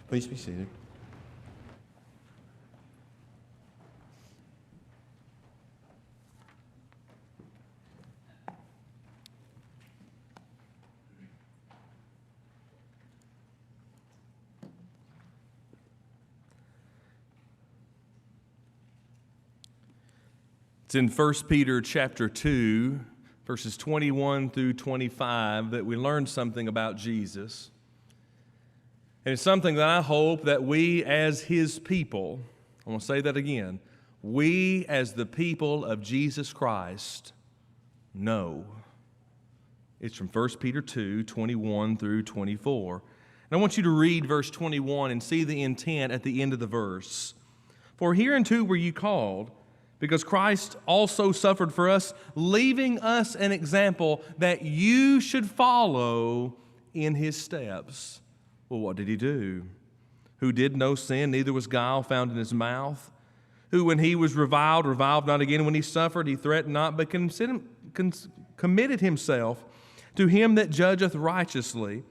Please be seated. It's in 1 Peter chapter 2, verses 21 through 25, that we learn something about Jesus. And it's something that I hope that we as His people, I want to say that again, we as the people of Jesus Christ know. It's from 1 Peter 2, 21 through 24. And I want you to read verse 21 and see the intent at the end of the verse. For hereunto were you called, because Christ also suffered for us, leaving us an example that you should follow in His steps. Well, what did He do? Who did no sin, neither was guile found in His mouth. Who, when He was reviled not again. When He suffered, He threatened not, but committed Himself to Him that judgeth righteously.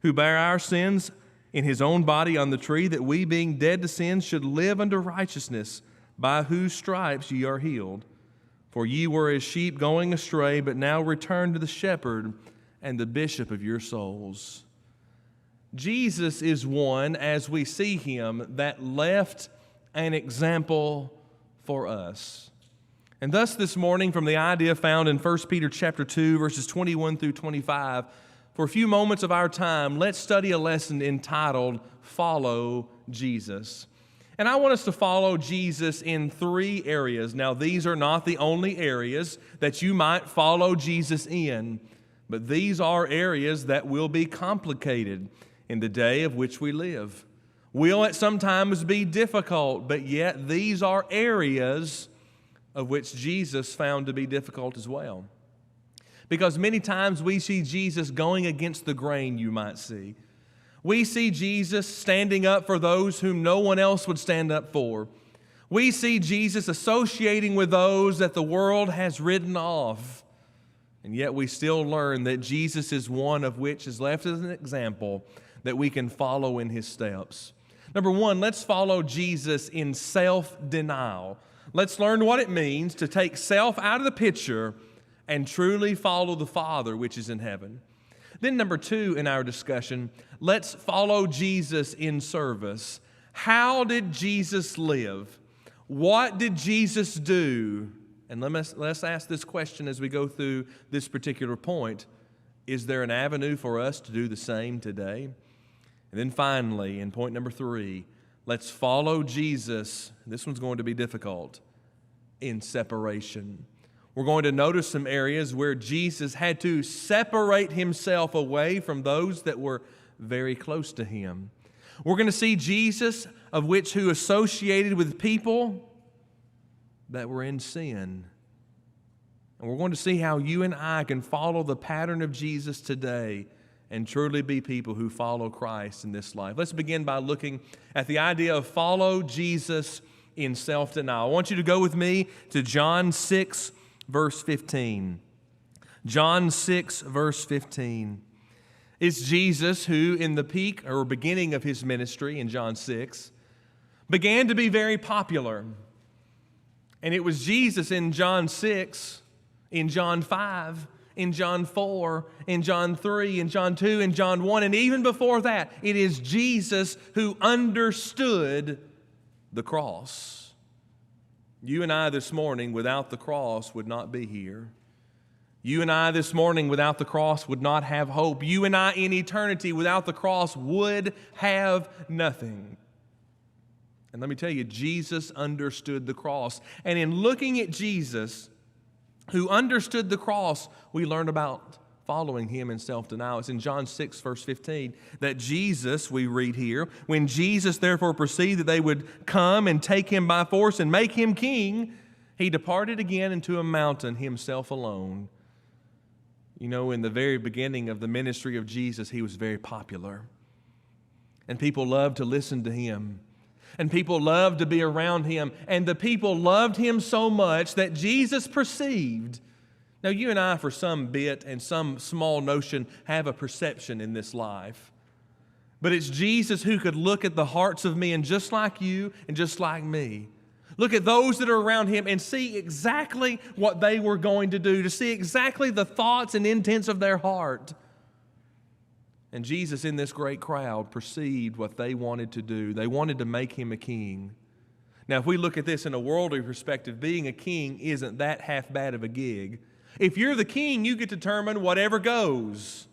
Who bare our sins in His own body on the tree, that we, being dead to sin, should live unto righteousness, by whose stripes ye are healed. For ye were as sheep going astray, but now return to the shepherd and the bishop of your souls. Jesus is one, as we see Him, that left an example for us. And thus this morning, from the idea found in 1 Peter chapter 2, verses 21 through 25, for a few moments of our time, let's study a lesson entitled, Follow Jesus. And I want us to follow Jesus in three areas. Now, these are not the only areas that you might follow Jesus in, but these are areas that will be complicated in the day of which we live. Will at sometimes be difficult, but yet these are areas of which Jesus found to be difficult as well. Because many times we see Jesus going against the grain, you might see. We see Jesus standing up for those whom no one else would stand up for. We see Jesus associating with those that the world has written off. And yet we still learn that Jesus is one of which is left as an example that we can follow in His steps. Number one, let's follow Jesus in self-denial. Let's learn what it means to take self out of the picture and truly follow the Father which is in heaven. Then number two in our discussion, let's follow Jesus in service. How did Jesus live? What did Jesus do? And let's ask this question as we go through this particular point. Is there an avenue for us to do the same today? And then finally, in point number three, let's follow Jesus. This one's going to be difficult, in separation. We're going to notice some areas where Jesus had to separate Himself away from those that were very close to Him. We're going to see Jesus, who associated with people that were in sin. And we're going to see how you and I can follow the pattern of Jesus today and truly be people who follow Christ in this life. Let's begin by looking at the idea of follow Jesus in self-denial. I want you to go with me to John 6, verse 15. John 6, verse 15. It's Jesus who, in the peak or beginning of His ministry in John 6, began to be very popular. And it was Jesus in John 6, in John 5, in John 4, in John 3, in John 2, in John 1, and even before that, it is Jesus who understood the cross. You and I this morning without the cross would not be here. You and I this morning without the cross would not have hope. You and I in eternity without the cross would have nothing. And let me tell you, Jesus understood the cross. And in looking at Jesus, who understood the cross, we learn about following Him in self-denial. It's in John 6, verse 15, that Jesus, we read here, when Jesus therefore perceived that they would come and take Him by force and make Him king, He departed again into a mountain, Himself alone. You know, in the very beginning of the ministry of Jesus, He was very popular. And people loved to listen to Him. And people loved to be around Him. And the people loved Him so much that Jesus perceived. Now, you and I, for some bit and some small notion, have a perception in this life. But it's Jesus who could look at the hearts of men just like you and just like me. Look at those that are around him and see exactly what they were going to do, to see exactly the thoughts and intents of their heart. And Jesus in this great crowd perceived what they wanted to do. They wanted to make him a king. Now, if we look at this in a worldly perspective, being a king isn't that half bad of a gig. If you're the king, you get to determine whatever goes.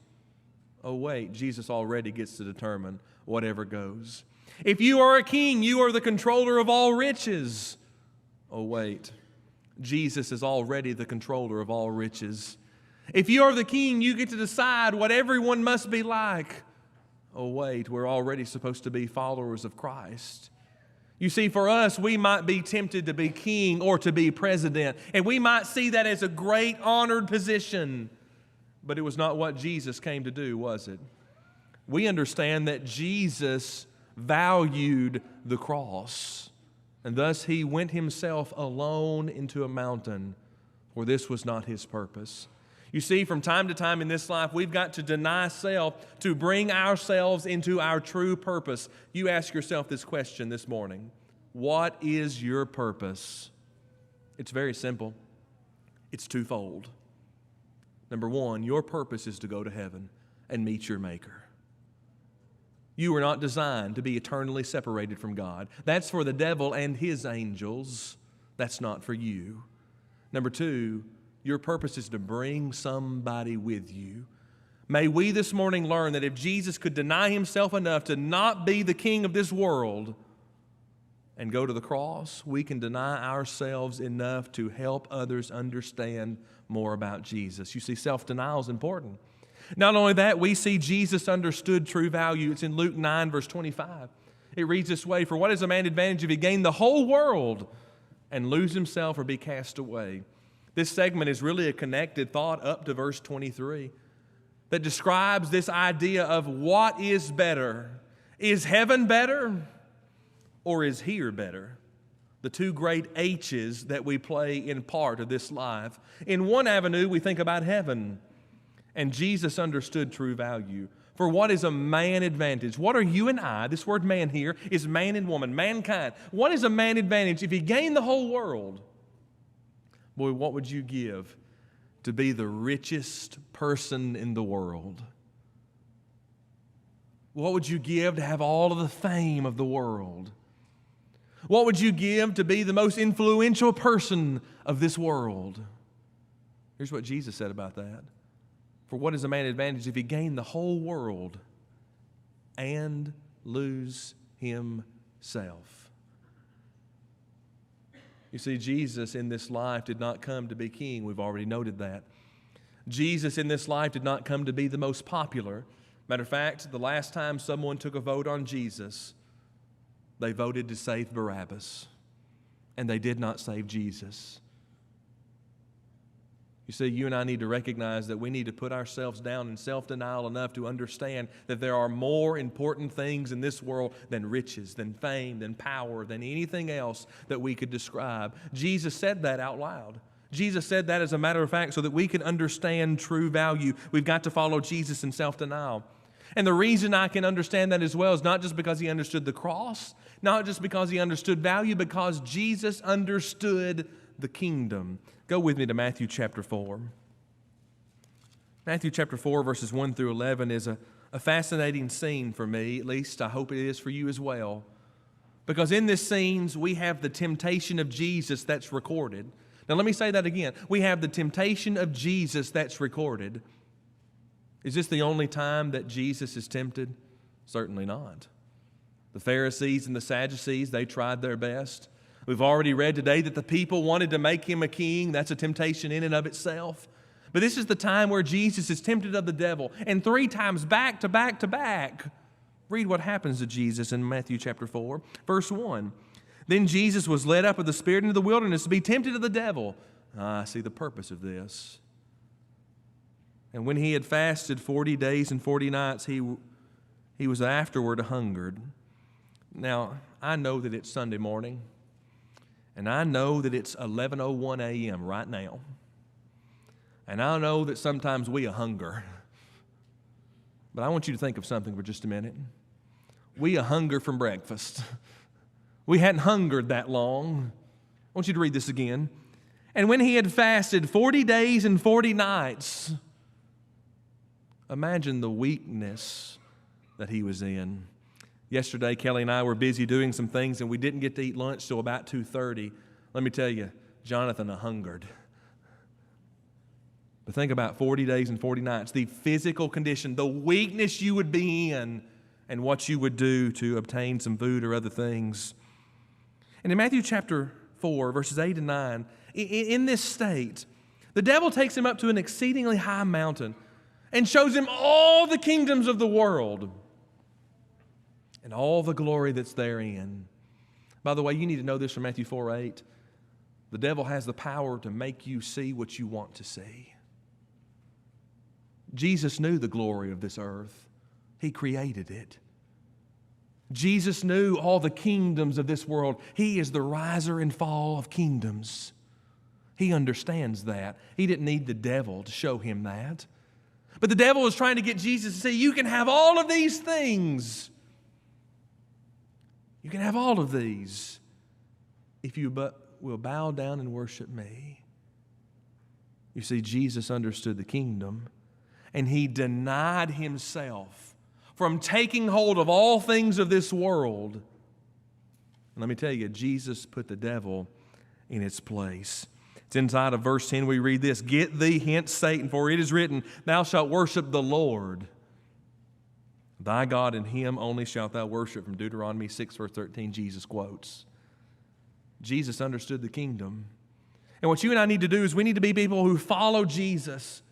Oh, wait, Jesus already gets to determine whatever goes. If you are a king, you are the controller of all riches. Oh, wait, Jesus is already the controller of all riches. If you are the king, you get to decide what everyone must be like. Oh, wait, we're already supposed to be followers of Christ. You see, for us, we might be tempted to be king or to be president, and we might see that as a great honored position. But it was not what Jesus came to do, was it? We understand that Jesus valued the cross, and thus he went himself alone into a mountain, for this was not his purpose. You see, from time to time in this life, we've got to deny self to bring ourselves into our true purpose. You ask yourself this question this morning: what is your purpose? It's very simple. It's twofold. Number one, your purpose is to go to heaven and meet your Maker. You were not designed to be eternally separated from God. That's for the devil and his angels. That's not for you. Number two, your purpose is to bring somebody with you. May we this morning learn that if Jesus could deny himself enough to not be the king of this world and go to the cross, we can deny ourselves enough to help others understand more about Jesus. You see, self-denial is important. Not only that, we see Jesus understood true value. It's in Luke 9, verse 25. It reads this way: "For what is a man advantage if he gain the whole world and lose himself or be cast away?" This segment is really a connected thought up to verse 23 that describes this idea of what is better. Is heaven better or is here better? The two great H's that we play in part of this life. In one avenue, we think about heaven. And Jesus understood true value. For what is a man advantage? What are you and I? This word man here is man and woman, mankind. What is a man advantage if he gained the whole world? Boy, what would you give to be the richest person in the world? What would you give to have all of the fame of the world? What would you give to be the most influential person of this world? Here's what Jesus said about that. For what is a man advantage if he gain the whole world and lose himself? You see, Jesus in this life did not come to be king. We've already noted that. Jesus in this life did not come to be the most popular. Matter of fact, the last time someone took a vote on Jesus, they voted to save Barabbas, and they did not save Jesus. You see, you and I need to recognize that we need to put ourselves down in self-denial enough to understand that there are more important things in this world than riches, than fame, than power, than anything else that we could describe. Jesus said that out loud. Jesus said that as a matter of fact so that we can understand true value. We've got to follow Jesus in self-denial. And the reason I can understand that as well is not just because he understood the cross, not just because he understood value, because Jesus understood the kingdom. Go with me to Matthew chapter 4. Matthew chapter 4, verses 1 through 11 is a fascinating scene for me. At least I hope it is for you as well. Because in this scene, we have the temptation of Jesus that's recorded. Now let me say that again. We have the temptation of Jesus that's recorded. Is this the only time that Jesus is tempted? Certainly not. The Pharisees and the Sadducees, they tried their best. We've already read today that the people wanted to make him a king. That's a temptation in and of itself. But this is the time where Jesus is tempted of the devil. And 3 times back to back to back. Read what happens to Jesus in Matthew chapter 4, verse 1. Then Jesus was led up of the Spirit into the wilderness to be tempted of the devil. I see the purpose of this. And when he had fasted 40 days and 40 nights, he was afterward hungered. Now, I know that it's Sunday morning. And I know that it's 11:01 a.m. right now. And I know that sometimes we hunger. But I want you to think of something for just a minute. We a hunger from breakfast. We hadn't hungered that long. I want you to read this again. And when he had fasted 40 days and 40 nights, imagine the weakness that he was in. Yesterday, Kelly and I were busy doing some things, and we didn't get to eat lunch till about 2:30. Let me tell you, Jonathan hungered. But think about 40 days and 40 nights, the physical condition, the weakness you would be in, and what you would do to obtain some food or other things. And in Matthew chapter 4, verses 8 and 9, in this state, the devil takes him up to an exceedingly high mountain and shows him all the kingdoms of the world and all the glory that's therein. By the way, you need to know this from Matthew 4:8. The devil has the power to make you see what you want to see. Jesus knew the glory of this earth. He created it. Jesus knew all the kingdoms of this world. He is the riser and fall of kingdoms. He understands that. He didn't need the devil to show him that. But the devil was trying to get Jesus to say, you can have all of these things. You can have all of these if you but will bow down and worship me. You see, Jesus understood the kingdom, and he denied himself from taking hold of all things of this world. And let me tell you, Jesus put the devil in its place. It's inside of verse 10 we read this, "Get thee hence, Satan, for it is written, thou shalt worship the Lord thy God, and him only shalt thou worship." From Deuteronomy 6, verse 13, Jesus quotes. Jesus understood the kingdom. And what you and I need to do is we need to be people who follow Jesus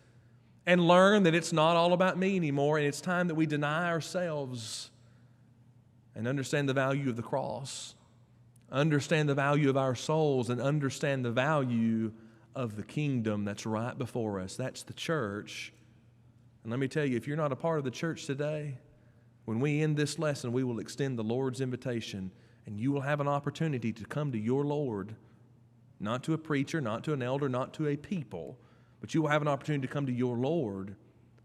and learn that it's not all about me anymore, and it's time that we deny ourselves and understand the value of the cross, understand the value of our souls, and understand the value of the kingdom that's right before us. That's the church. And let me tell you, if you're not a part of the church today, when we end this lesson, we will extend the Lord's invitation, and you will have an opportunity to come to your Lord, not to a preacher, not to an elder, not to a people, but you will have an opportunity to come to your Lord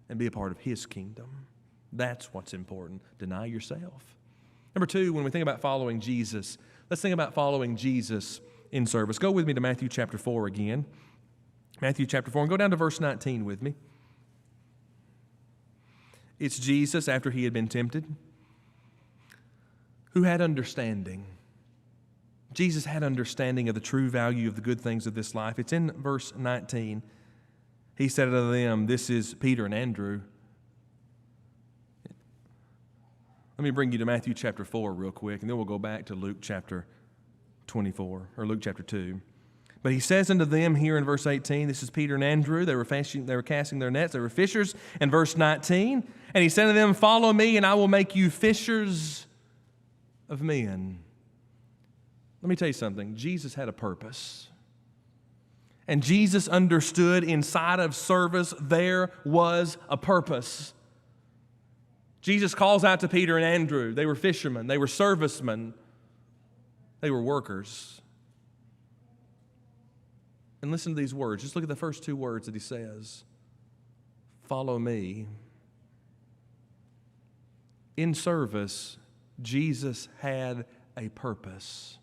and be a part of His kingdom. That's what's important. Deny yourself. Number two, when we think about following Jesus, let's think about following Jesus in service. Go with me to Matthew chapter 4 again. Matthew chapter 4, and go down to verse 19 with me. It's Jesus, after he had been tempted, who had understanding. Jesus had understanding of the true value of the good things of this life. It's in verse 19. He said unto them, this is Peter and Andrew. Let me bring you to Matthew chapter 4 real quick, and then we'll go back to Luke chapter 24, or Luke chapter 2. But he says unto them here in verse 18, this is Peter and Andrew, they were casting their nets, they were fishers. In verse 19, and he said to them, follow me, and I will make you fishers of men. Let me tell you something. Jesus had a purpose. And Jesus understood inside of service there was a purpose. Jesus calls out to Peter and Andrew. They were fishermen. They were servicemen. They were workers. And listen to these words. Just look at the first two words that he says. Follow me. In service, Jesus had a purpose.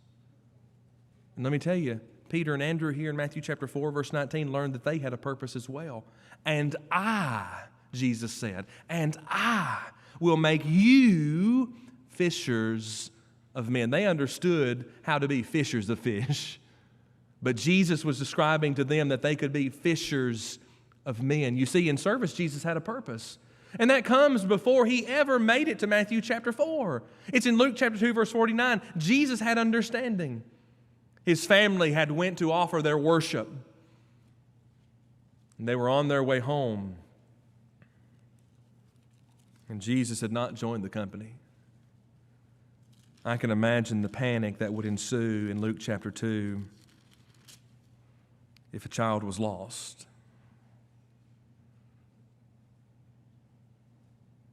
And let me tell you, Peter and Andrew here in Matthew chapter 4, verse 19, learned that they had a purpose as well. And I, Jesus said, and I will make you fishers of men. They understood how to be fishers of fish. But Jesus was describing to them that they could be fishers of men. You see, in service, Jesus had a purpose. And that comes before he ever made it to Matthew chapter 4. It's in Luke chapter 2, verse 49. Jesus had understanding. His family had went to offer their worship. And they were on their way home. And Jesus had not joined the company. I can imagine the panic that would ensue in Luke chapter 2 if a child was lost.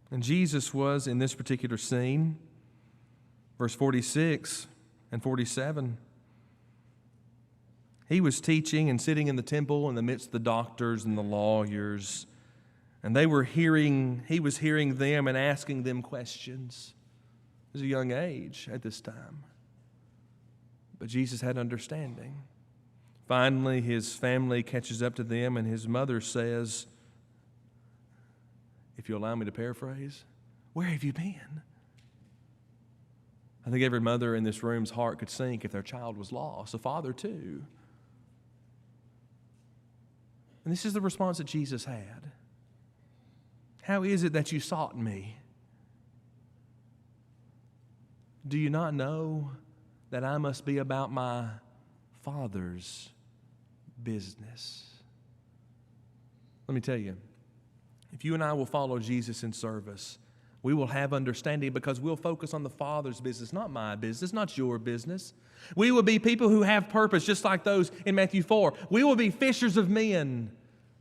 And Jesus was in this particular scene, verse 46 and 47. He was teaching and sitting in the temple in the midst of the doctors and the lawyers. And he was hearing them and asking them questions. was a young age at this time. But Jesus had understanding. Finally, his family catches up to them, and his mother says, if you allow me to paraphrase, where have you been? I think every mother in this room's heart could sink if their child was lost, a father too. And this is the response that Jesus had. How is it that you sought me? Do you not know that I must be about my Father's business? Let me tell you, if you and I will follow Jesus in service, we will have understanding because we'll focus on the Father's business, not my business, not your business. We will be people who have purpose, just like those in Matthew 4. We will be fishers of men.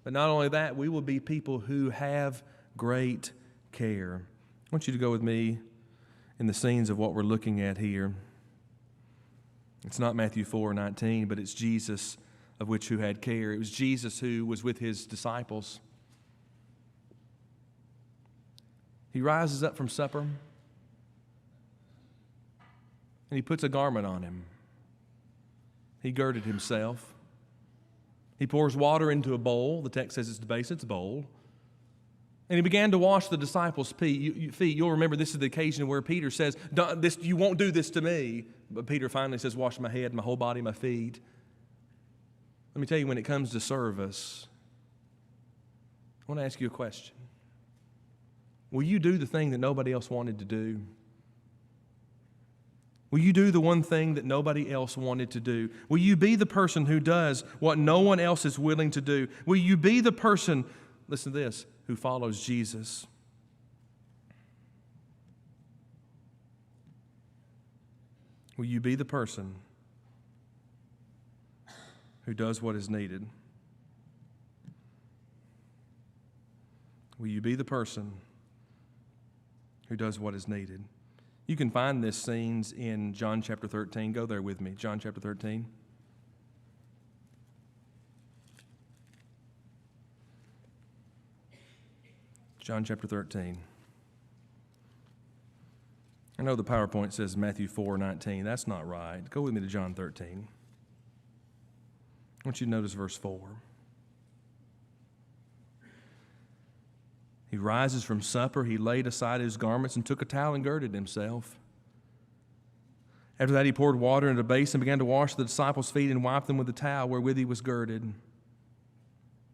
But not only that, we will be people who have great care. I want you to go with me in the scenes of what we're looking at here. It's not Matthew 4:19, but it's Jesus of which who had care. It was Jesus who was with his disciples. He rises up from supper, and he puts a garment on him. He girded himself. He pours water into a bowl. The text says it's the basin, it's a bowl. And he began to wash the disciples' feet. You'll remember this is the occasion where Peter says, you won't do this to me. But Peter finally says, wash my head, my whole body, my feet. Let me tell you, when it comes to service, I want to ask you a question. Will you do the thing that nobody else wanted to do? Will you do the one thing that nobody else wanted to do? Will you be the person who does what no one else is willing to do? Will you be the person, listen to this, who follows Jesus? Will you be the person who does what is needed? Will you be the person who does what is needed? You can find this scenes in John chapter 13. Go there with me. John chapter 13. John chapter 13. I know the PowerPoint says Matthew 4:19. That's not right. Go with me to John 13. I want you to notice verse 4. He rises from supper. He laid aside his garments and took a towel and girded himself. After that, he poured water into a basin and began to wash the disciples' feet and wipe them with the towel wherewith he was girded.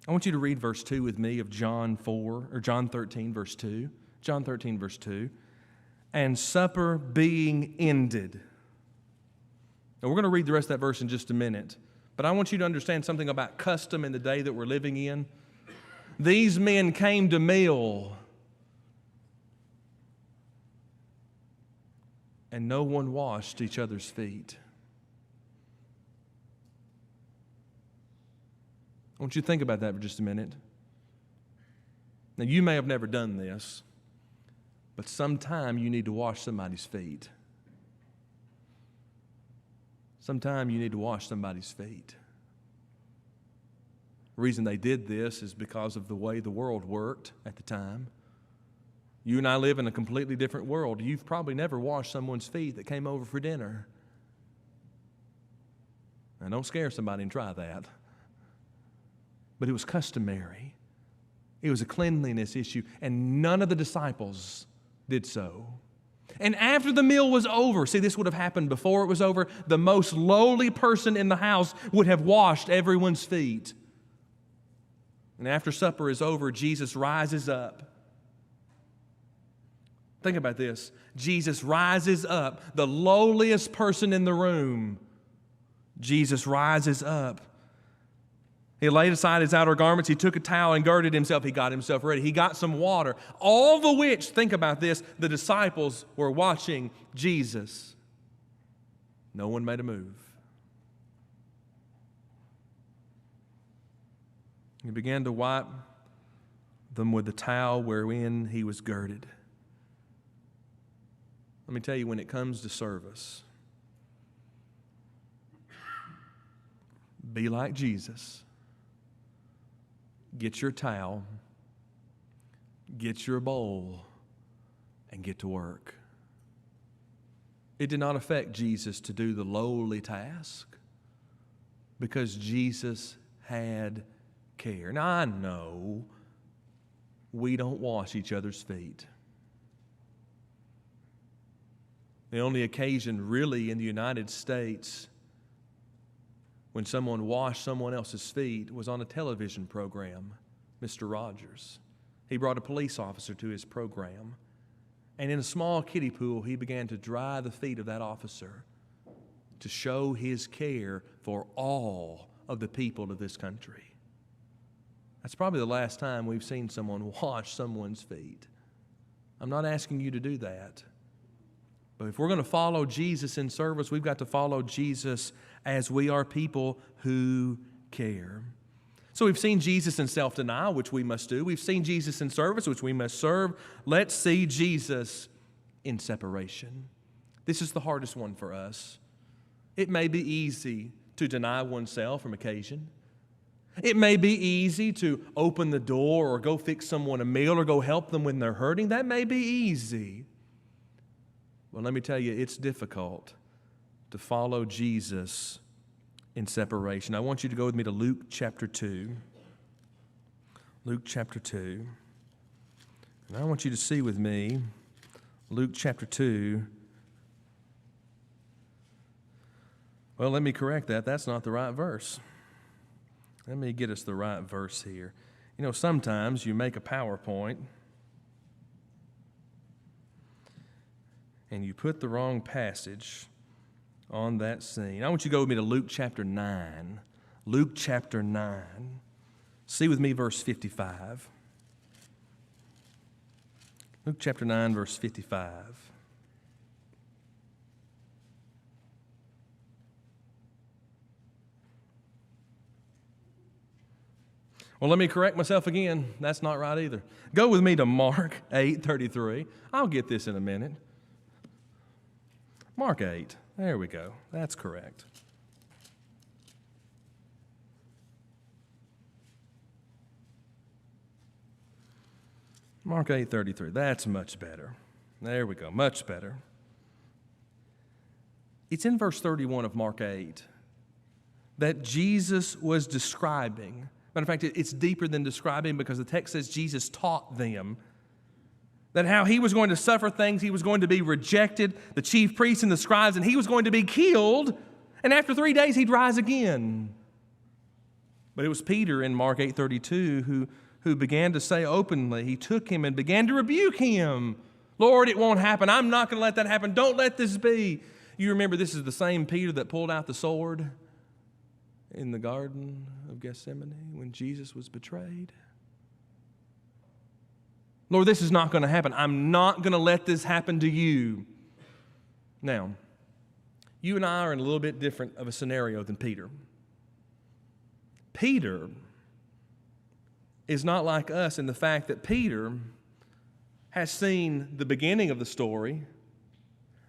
I want you to read verse 2 with me of John 13, verse 2. John 13, verse 2. And supper being ended. Now, we're going to read the rest of that verse in just a minute. But I want you to understand something about custom in the day that we're living in. These men came to meal, and no one washed each other's feet. I want you to think about that for just a minute. Now, you may have never done this, but sometime you need to wash somebody's feet. Sometime you need to wash somebody's feet. The reason they did this is because of the way the world worked at the time. You and I live in a completely different world. You've probably never washed someone's feet that came over for dinner. Now, don't scare somebody and try that. But it was customary. It was a cleanliness issue, and none of the disciples did so. And after the meal was over, see, this would have happened before it was over, the most lowly person in the house would have washed everyone's feet. And after supper is over, Jesus rises up. Think about this. Jesus rises up, the lowliest person in the room. Jesus rises up. He laid aside his outer garments. He took a towel and girded himself. He got himself ready. He got some water. All the which, think about this, the disciples were watching Jesus. No one made a move. He began to wipe them with the towel wherein he was girded. Let me tell you, when it comes to service, be like Jesus. Get your towel, get your bowl, and get to work. It did not affect Jesus to do the lowly task because Jesus had care. Now, I know we don't wash each other's feet. The only occasion really in the United States when someone washed someone else's feet was on a television program, Mr. Rogers. He brought a police officer to his program, and in a small kiddie pool, he began to dry the feet of that officer to show his care for all of the people of this country. That's probably the last time we've seen someone wash someone's feet. I'm not asking you to do that. But if we're going to follow Jesus in service, we've got to follow Jesus as we are people who care. So we've seen Jesus in self-denial, which we must do. We've seen Jesus in service, which we must serve. Let's see Jesus in separation. This is the hardest one for us. It may be easy to deny oneself from occasion. It may be easy to open the door or go fix someone a meal or go help them when they're hurting. That may be easy. Well, let me tell you, it's difficult to follow Jesus in separation. I want you to go with me to Luke chapter 2. Luke chapter 2. And I want you to see with me Luke chapter 2. Well, let me correct that. That's not the right verse. Let me get us the right verse here. You know, sometimes you make a PowerPoint and you put the wrong passage on that scene. I want you to go with me to Luke chapter 9. Luke chapter 9. See with me verse 55. Luke chapter 9, verse 55. Well, let me correct myself again. That's not right either. Go with me to Mark 8:33. I'll get this in a minute. Mark 8. There we go. That's correct. Mark 8:33. That's much better. There we go. Much better. It's in verse 31 of Mark 8 that Jesus was describing. Matter of fact, it's deeper than describing because the text says Jesus taught them that how he was going to suffer things, he was going to be rejected, the chief priests and the scribes, and he was going to be killed, and after 3 days he'd rise again. But it was Peter in Mark 8:32 who began to say openly, he took him and began to rebuke him. Lord, it won't happen. I'm not going to let that happen. Don't let this be. You remember this is the same Peter that pulled out the sword in the Garden of Gethsemane when Jesus was betrayed. Lord, this is not going to happen. I'm not going to let this happen to you. Now, you and I are in a little bit different of a scenario than Peter. Peter is not like us in the fact that Peter has seen the beginning of the story,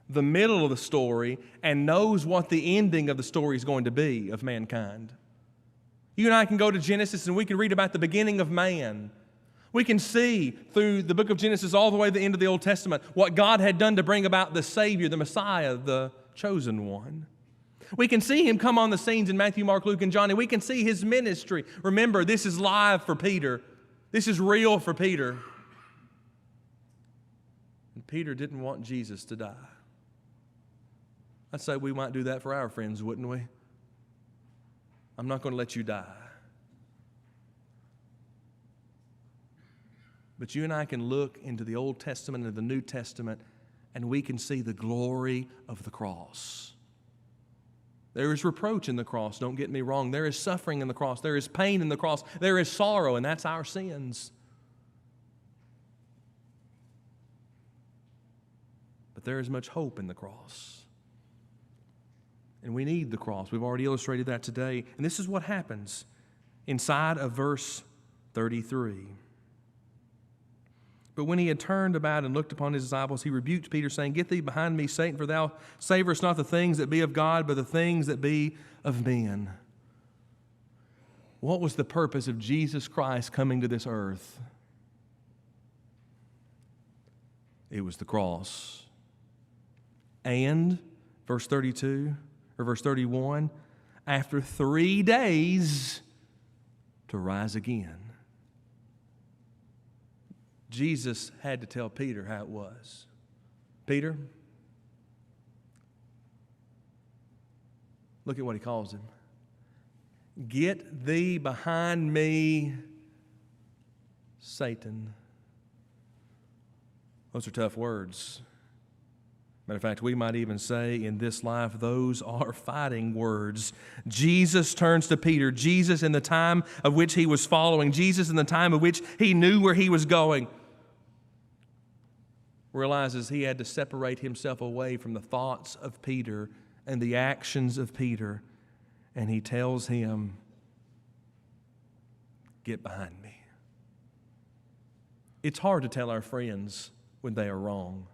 the middle of the story, and knows what the ending of the story is going to be of mankind. You and I can go to Genesis and we can read about the beginning of man. We can see through the book of Genesis all the way to the end of the Old Testament what God had done to bring about the Savior, the Messiah, the chosen one. We can see him come on the scenes in Matthew, Mark, Luke, and John, and we can see his ministry. Remember, this is live for Peter. This is real for Peter. And Peter didn't want Jesus to die. I'd say we might do that for our friends, wouldn't we? I'm not going to let you die. But you and I can look into the Old Testament and the New Testament, and we can see the glory of the cross. There is reproach in the cross, don't get me wrong. There is suffering in the cross. There is pain in the cross. There is sorrow, and that's our sins. But there is much hope in the cross. And we need the cross. We've already illustrated that today. And this is what happens inside of verse 33. But when he had turned about and looked upon his disciples, he rebuked Peter, saying, Get thee behind me, Satan, for thou savorest not the things that be of God, but the things that be of men. What was the purpose of Jesus Christ coming to this earth? It was the cross. And, verse 32, or verse 31, after 3 days to rise again. Jesus had to tell Peter how it was. Peter, look at what he calls him. Get thee behind me, Satan. Those are tough words. Matter of fact, we might even say in this life, those are fighting words. Jesus turns to Peter. Jesus in the time of which he was following. Jesus in the time of which he knew where he was going. Realizes he had to separate himself away from the thoughts of Peter and the actions of Peter. And he tells him, get behind me. It's hard to tell our friends when they are wrong.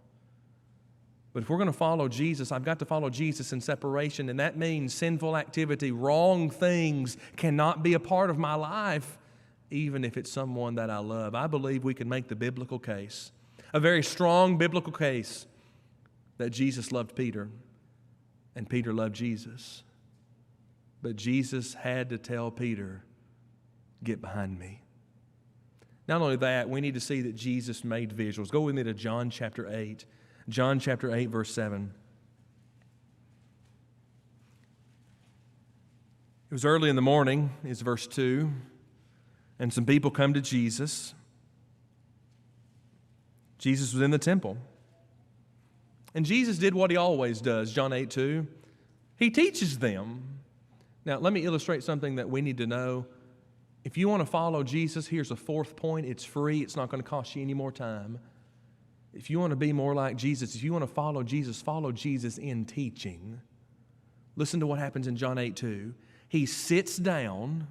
But if we're going to follow Jesus, I've got to follow Jesus in separation, and that means sinful activity, wrong things cannot be a part of my life, even if it's someone that I love. I believe we can make the biblical case, a very strong biblical case, that Jesus loved Peter, and Peter loved Jesus. But Jesus had to tell Peter, get behind me. Not only that, we need to see that Jesus made visuals. Go with me to John chapter 8. John chapter 8, verse 7. It was early in the morning, is verse 2, and some people come to Jesus. Jesus was in the temple. And Jesus did what he always does, John 8, 2. He teaches them. Now, let me illustrate something that we need to know. If you want to follow Jesus, here's a fourth point. It's free. It's not going to cost you any more time. If you want to be more like Jesus, if you want to follow Jesus in teaching. Listen to what happens in John 8, 2. He sits down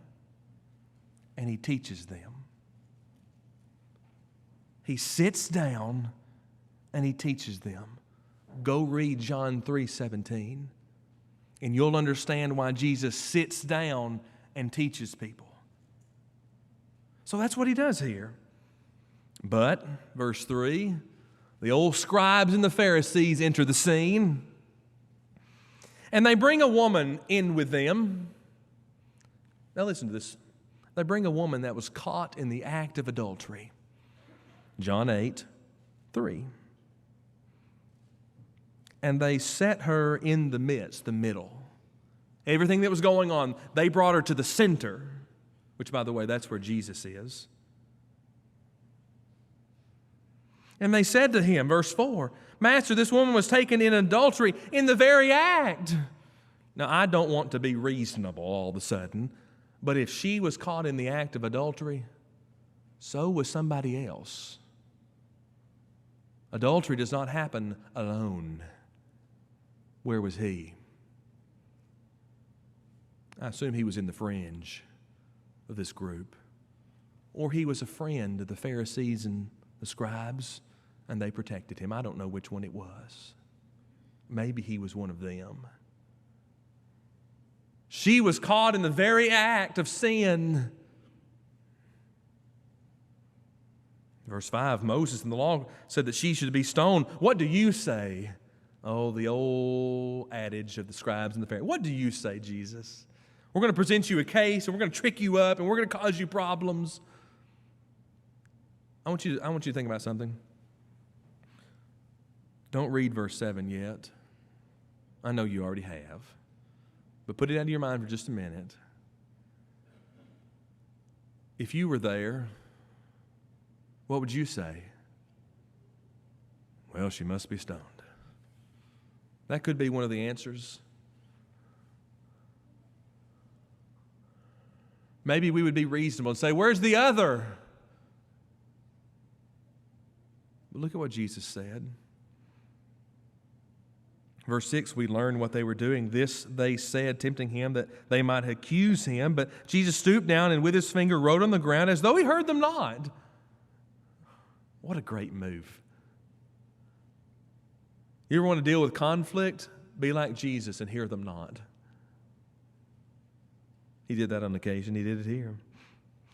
and he teaches them. He sits down and he teaches them. Go read John 3:17, and you'll understand why Jesus sits down and teaches people. So that's what he does here. But, verse 3, the old scribes and the Pharisees enter the scene, and they bring a woman in with them. Now listen to this. They bring a woman that was caught in the act of adultery. John 8, 3. And they set her in the midst, the middle. Everything that was going on, they brought her to the center, which, by the way, that's where Jesus is. And they said to him, verse 4, Master, this woman was taken in adultery in the very act. Now, I don't want to be reasonable all of a sudden, but if she was caught in the act of adultery, so was somebody else. Adultery does not happen alone. Where was he? I assume he was in the fringe of this group. Or he was a friend of the Pharisees and the scribes, and they protected him. I don't know which one it was. Maybe he was one of them. She was caught in the very act of sin. Verse 5, Moses in the law said that she should be stoned. What do you say? Oh, the old adage of the scribes and the Pharisees. What do you say, Jesus? We're going to present you a case, and we're going to trick you up, and we're going to cause you problems. I want you to think about something. Don't read verse 7 yet. I know you already have. But put it out of your mind for just a minute. If you were there, what would you say? Well, she must be stoned. That could be one of the answers. Maybe we would be reasonable and say, where's the other? But look at what Jesus said. Verse 6, we learn what they were doing. This they said, tempting him that they might accuse him. But Jesus stooped down and with his finger wrote on the ground as though he heard them not. What a great move. You ever want to deal with conflict? Be like Jesus and hear them not. He did that on occasion. He did it here.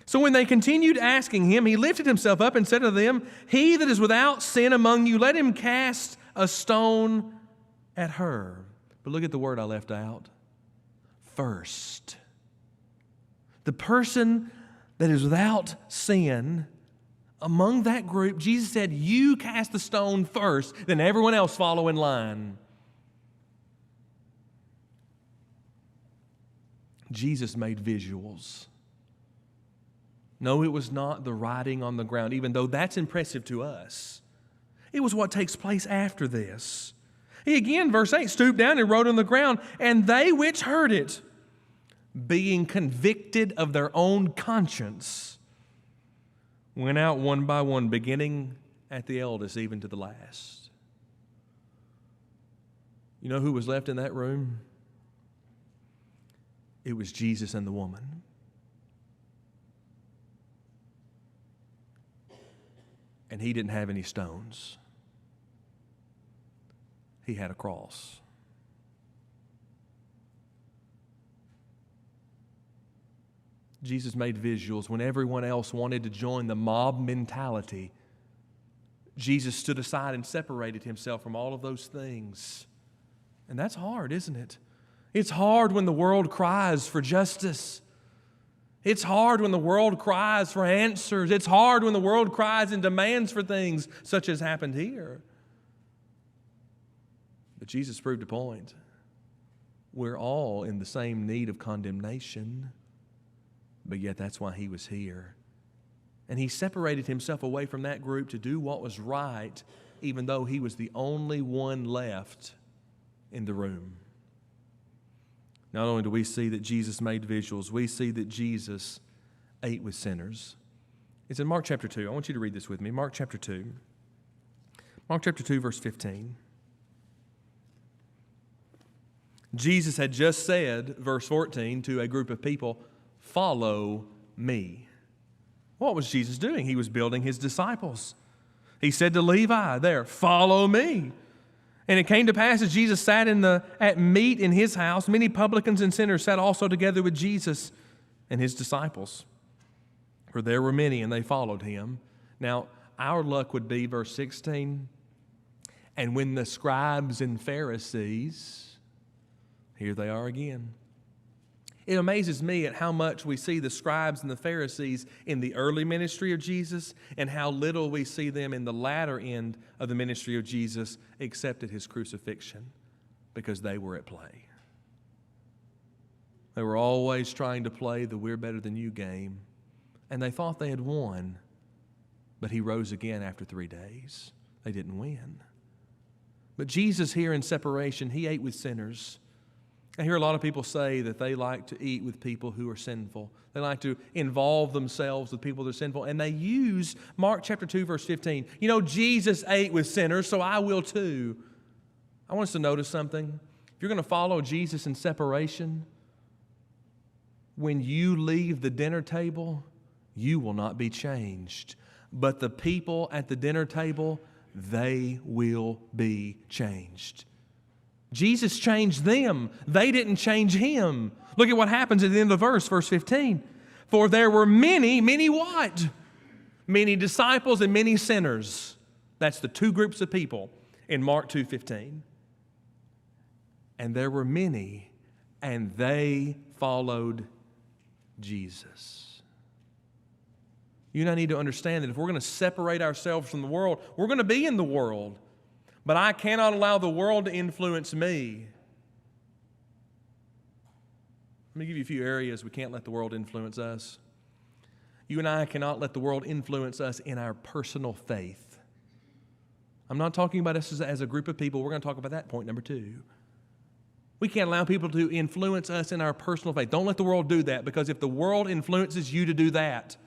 So when they continued asking him, he lifted himself up and said to them, He that is without sin among you, let him cast a stone at her. But look at the word I left out. First. The person that is without sin, among that group, Jesus said, you cast the stone first, then everyone else follow in line. Jesus made visuals. No, it was not the writing on the ground, even though that's impressive to us. It was what takes place after this. He again, verse 8, stooped down and wrote on the ground, and they which heard it, being convicted of their own conscience, went out one by one, beginning at the eldest, even to the last. You know who was left in that room? It was Jesus and the woman. And he didn't have any stones. He had a cross. Jesus made visuals when everyone else wanted to join the mob mentality. Jesus stood aside and separated himself from all of those things. And that's hard, isn't it? It's hard when the world cries for justice. It's hard when the world cries for answers. It's hard when the world cries and demands for things such as happened here. But Jesus proved a point. We're all in the same need of condemnation, but yet that's why he was here. And he separated himself away from that group to do what was right, even though he was the only one left in the room. Not only do we see that Jesus made visuals, we see that Jesus ate with sinners. It's in Mark chapter 2. I want you to read this with me. Mark chapter 2. Mark chapter 2, verse 15. Jesus had just said, verse 14, to a group of people, "Follow me." What was Jesus doing? He was building his disciples. He said to Levi there, "Follow me." And it came to pass as Jesus sat at meat in his house, many publicans and sinners sat also together with Jesus and his disciples. For there were many, and they followed him. Now, our luck would be, verse 16, and when the scribes and Pharisees, here they are again. It amazes me at how much we see the scribes and the Pharisees in the early ministry of Jesus and how little we see them in the latter end of the ministry of Jesus except at his crucifixion, because they were at play. They were always trying to play the we're better than you game, and they thought they had won, but he rose again after 3 days. They didn't win. But Jesus here in separation, he ate with sinners. I hear a lot of people say that they like to eat with people who are sinful. They like to involve themselves with people that are sinful. And they use Mark chapter 2, verse 15. You know, Jesus ate with sinners, so I will too. I want us to notice something. If you're going to follow Jesus in separation, when you leave the dinner table, you will not be changed. But the people at the dinner table, they will be changed. Jesus changed them. They didn't change him. Look at what happens at the end of the verse, verse 15. For there were many what? Many disciples and many sinners. That's the two groups of people in Mark 2:15. And there were many, and they followed Jesus. You and I need to understand that if we're going to separate ourselves from the world, we're going to be in the world. But I cannot allow the world to influence me. Let me give you a few areas we can't let the world influence us. You and I cannot let the world influence us in our personal faith. I'm not talking about us as a group of people. We're going to talk about that point number 2. We can't allow people to influence us in our personal faith. Don't let the world do that, because if the world influences you to do that,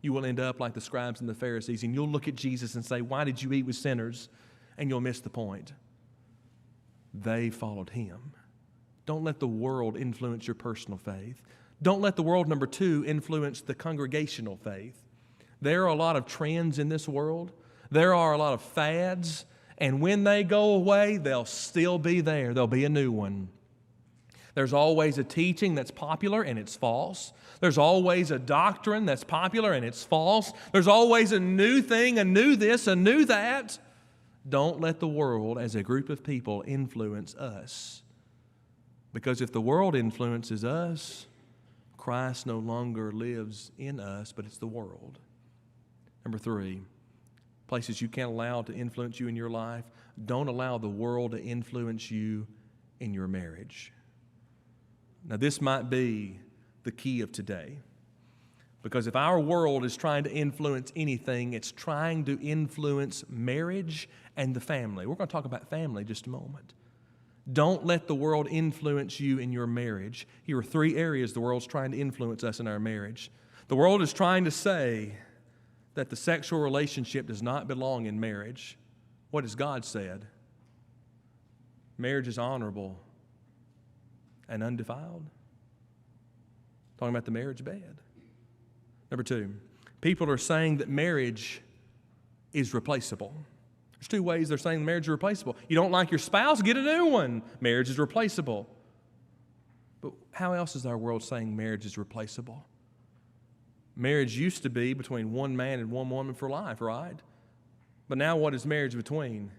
you will end up like the scribes and the Pharisees, and you'll look at Jesus and say, "Why did you eat with sinners?" And you'll miss the point. They followed him. Don't let the world influence your personal faith. Don't let the world, number 2, influence the congregational faith. There are a lot of trends in this world. There are a lot of fads. And when they go away, they'll still be there. There'll be a new one. There's always a teaching that's popular and it's false. There's always a doctrine that's popular and it's false. There's always a new thing, a new this, a new that. Don't let the world as a group of people influence us. Because if the world influences us, Christ no longer lives in us, but it's the world. Number 3, places you can't allow to influence you in your life. Don't allow the world to influence you in your marriage. Now, this might be the key of today. Because if our world is trying to influence anything, it's trying to influence marriage and the family. We're going to talk about family in just a moment. Don't let the world influence you in your marriage. Here are 3 areas the world's trying to influence us in our marriage. The world is trying to say that the sexual relationship does not belong in marriage. What has God said? Marriage is honorable and undefiled. Talking about the marriage bed. Number 2, people are saying that marriage is replaceable. There's 2 ways they're saying marriage is replaceable. You don't like your spouse? Get a new one. Marriage is replaceable. But how else is our world saying marriage is replaceable? Marriage used to be between one man and one woman for life, right? But now what is marriage between?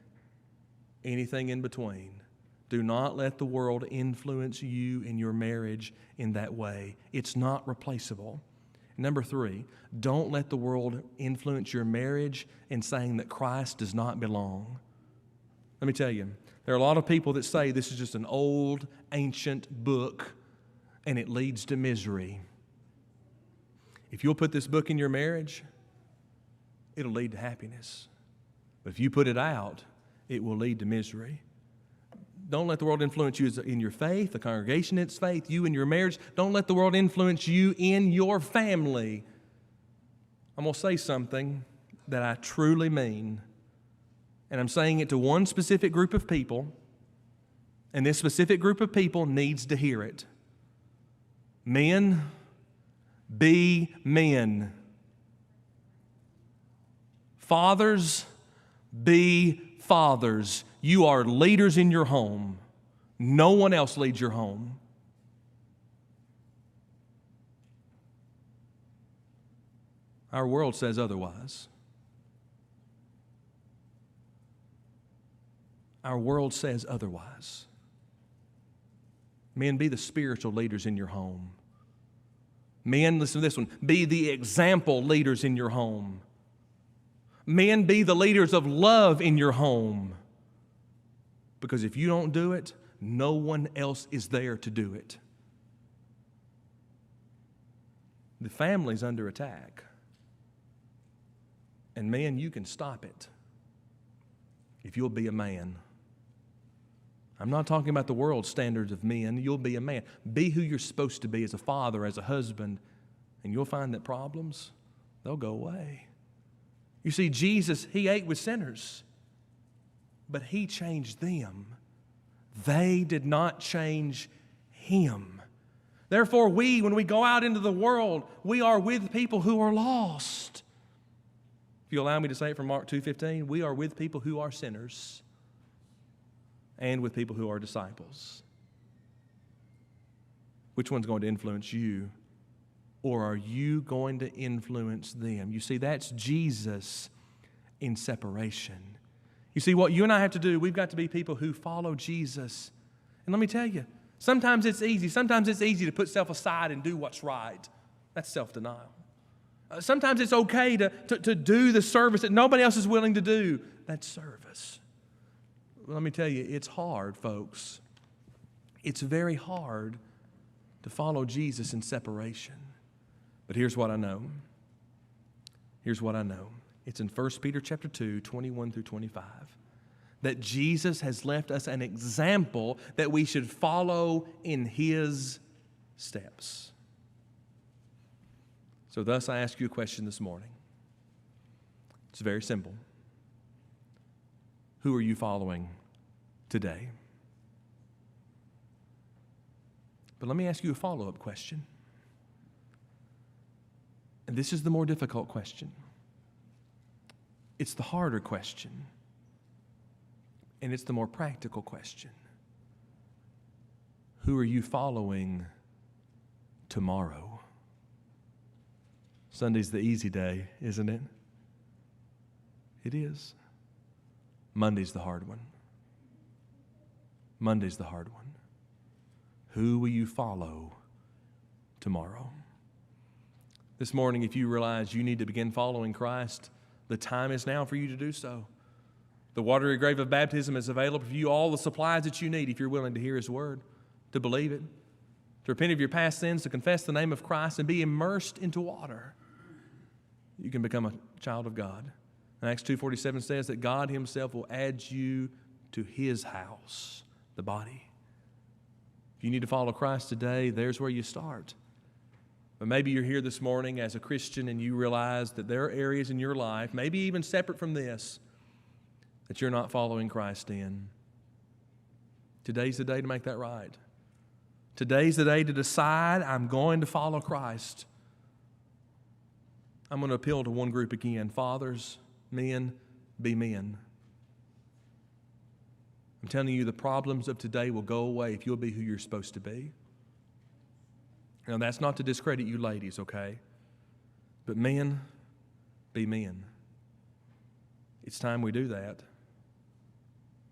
Anything in between. Do not let the world influence you in your marriage in that way. It's not replaceable. Number 3, don't let the world influence your marriage in saying that Christ does not belong. Let me tell you, there are a lot of people that say this is just an old, ancient book and it leads to misery. If you'll put this book in your marriage, it'll lead to happiness. But if you put it out, it will lead to misery. Don't let the world influence you in your faith, the congregation in its faith, you in your marriage. Don't let the world influence you in your family. I'm going to say something that I truly mean, and I'm saying it to one specific group of people, and this specific group of people needs to hear it. Men, be men. Fathers, be fathers. You are leaders in your home. No one else leads your home. Our world says otherwise. Our world says otherwise. Men, be the spiritual leaders in your home. Men, listen to this one, be the example leaders in your home. Men, be the leaders of love in your home. Because if you don't do it, no one else is there to do it. The family's under attack. And man, you can stop it if you'll be a man. I'm not talking about the world's standards of men. You'll be a man. Be who you're supposed to be as a father, as a husband, and you'll find that problems, they'll go away. You see, Jesus, He ate with sinners, but He changed them. They did not change Him. Therefore, when we go out into the world, we are with people who are lost. If you allow me to say it from Mark 2:15, we are with people who are sinners and with people who are disciples. Which one's going to influence you? Or are you going to influence them? You see, that's Jesus in separation. You see, what you and I have to do, we've got to be people who follow Jesus. And let me tell you, sometimes it's easy. Sometimes it's easy to put self aside and do what's right. That's self-denial. Sometimes it's okay to do the service that nobody else is willing to do. That's service. Well, let me tell you, it's hard, folks. It's very hard to follow Jesus in separation. But here's what I know. Here's what I know. It's in 1 Peter chapter 2, 21 through 25. That Jesus has left us an example that we should follow in His steps. So thus I ask you a question this morning. It's very simple. Who are you following today? But let me ask you a follow-up question. And this is the more difficult question. It's the harder question. And it's the more practical question. Who are you following tomorrow? Sunday's the easy day, isn't it? It is. Monday's the hard one. Monday's the hard one. Who will you follow tomorrow? This morning, if you realize you need to begin following Christ, the time is now for you to do so. The watery grave of baptism is available for you, all the supplies that you need if you're willing to hear His word, to believe it, to repent of your past sins, to confess the name of Christ, and be immersed into water. You can become a child of God. And Acts 2:47 says that God Himself will add you to His house, the body. If you need to follow Christ today, there's where you start. But maybe you're here this morning as a Christian and you realize that there are areas in your life, maybe even separate from this, that you're not following Christ in. Today's the day to make that right. Today's the day to decide I'm going to follow Christ. I'm going to appeal to one group again. Fathers, men, be men. I'm telling you, the problems of today will go away if you'll be who you're supposed to be. Now, that's not to discredit you ladies, okay? But men, be men. It's time we do that.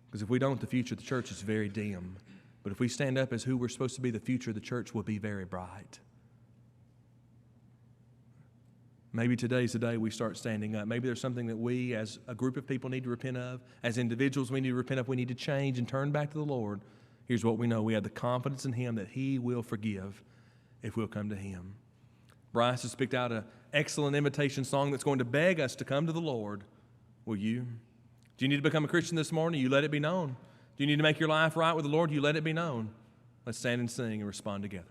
Because if we don't, the future of the church is very dim. But if we stand up as who we're supposed to be, the future of the church will be very bright. Maybe today's the day we start standing up. Maybe there's something that we as a group of people need to repent of. As individuals, we need to repent of. We need to change and turn back to the Lord. Here's what we know. We have the confidence in Him that He will forgive if we'll come to Him. Bryce has picked out an excellent invitation song that's going to beg us to come to the Lord. Will you? Do you need to become a Christian this morning? You let it be known. Do you need to make your life right with the Lord? You let it be known. Let's stand and sing and respond together.